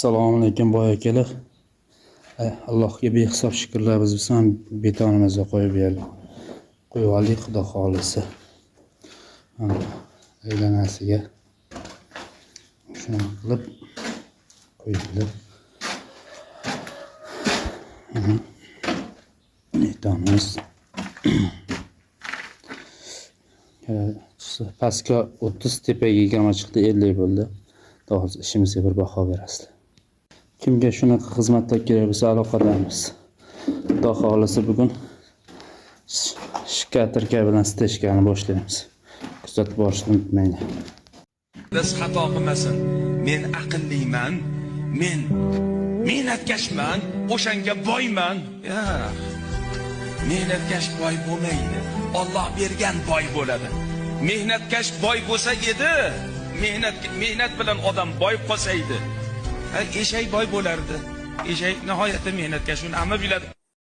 Assalomu alaykum boy akalar. Allohga behisob shukrlar, biz ham betonimizga qo'yib berdik. Qo'yib oldik, xudo xolisi. Aylanasiga shuni qilib qo'yildi. Betonimiz pastga 30, tepaga 20 chiqdi, 50 bo'ldi. Hozir ishimizga bir baho berasizlar. Kimga shunaqa xizmatlar kerak bo'lsa aloqadamiz. Xudo xolisi bugun shkaterka bilan stechkani boshlaymiz. Kuzatib borishni unutmanglar. Biz xato qilmasin. Men aqlliman, men mehnatkaşman, o'shanga boyman. Mehnatkash boy bo'lmaydi. Alloh bergan boy bo'ladi. Mehnatkash boy bo'lsa edi, mehnat bilan odam boy qolsaydi, eshak boy bo'lardi. Eshak nihoyatda mehnatkash, uni hamma biladi.